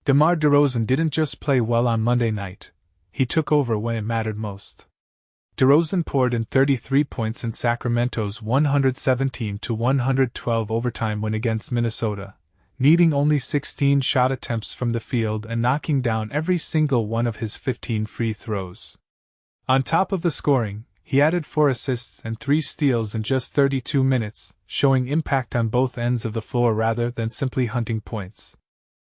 DeMar DeRozan didn't just play well on Monday night, he took over when it mattered most. DeRozan poured in 33 points in Sacramento's 117-112 overtime win against Minnesota, needing only 16 shot attempts from the field and knocking down every single one of his 15 free throws. On top of the scoring, he added 4 assists and 3 steals in just 32 minutes, showing impact on both ends of the floor rather than simply hunting points.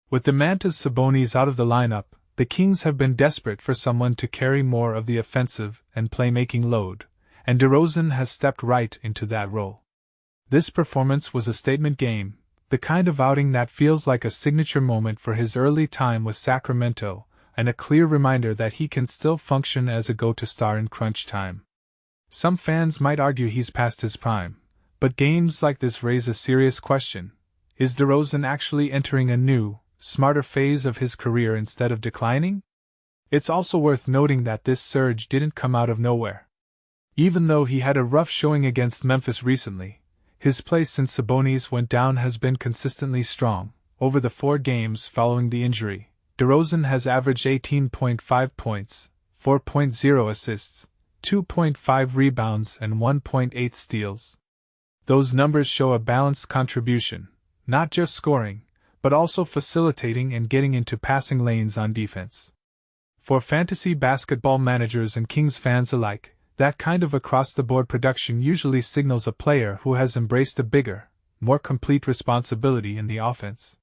With Domantas Sabonis out of the lineup, the Kings have been desperate for someone to carry more of the offensive and playmaking load, and DeRozan has stepped right into that role. This performance was a statement game, the kind of outing that feels like a signature moment for his early time with Sacramento, and a clear reminder that he can still function as a go-to star in crunch time. Some fans might argue he's past his prime, but games like this raise a serious question. Is DeRozan actually entering a new, smarter phase of his career instead of declining? It's also worth noting that this surge didn't come out of nowhere. Even though he had a rough showing against Memphis recently, his play since Sabonis went down has been consistently strong. Over the 4 games following the injury, DeRozan has averaged 18.5 points, 4.0 assists, 2.5 rebounds and 1.8 steals. Those numbers show a balanced contribution, not just scoring, but also facilitating and getting into passing lanes on defense. For fantasy basketball managers and Kings fans alike, that kind of across-the-board production usually signals a player who has embraced a bigger, more complete responsibility in the offense.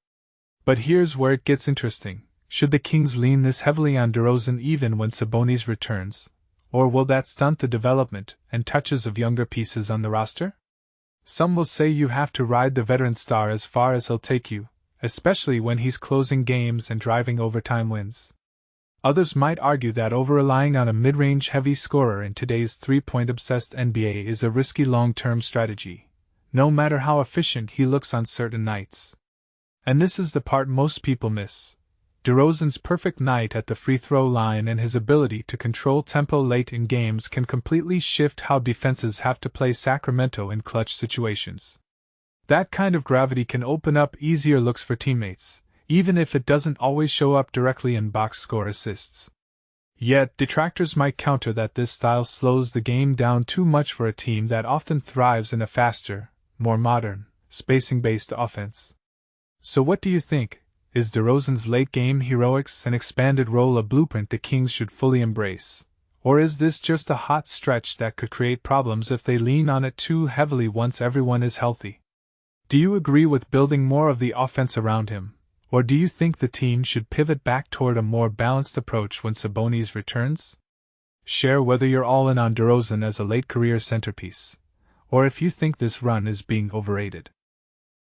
But here's where it gets interesting. Should the Kings lean this heavily on DeRozan even when Sabonis returns? Or will that stunt the development and touches of younger pieces on the roster? Some will say you have to ride the veteran star as far as he'll take you, especially when he's closing games and driving overtime wins. Others might argue that over-relying on a mid-range heavy scorer in today's three-point-obsessed NBA is a risky long-term strategy, no matter how efficient he looks on certain nights. And this is the part most people miss. DeRozan's perfect night at the free throw line and his ability to control tempo late in games can completely shift how defenses have to play Sacramento in clutch situations. That kind of gravity can open up easier looks for teammates, even if it doesn't always show up directly in box score assists. Yet, detractors might counter that this style slows the game down too much for a team that often thrives in a faster, more modern, spacing-based offense. So what do you think? Is DeRozan's late-game heroics and expanded role a blueprint the Kings should fully embrace? Or is this just a hot stretch that could create problems if they lean on it too heavily once everyone is healthy? Do you agree with building more of the offense around him? Or do you think the team should pivot back toward a more balanced approach when Sabonis returns? Share whether you're all in on DeRozan as a late-career centerpiece, or if you think this run is being overrated.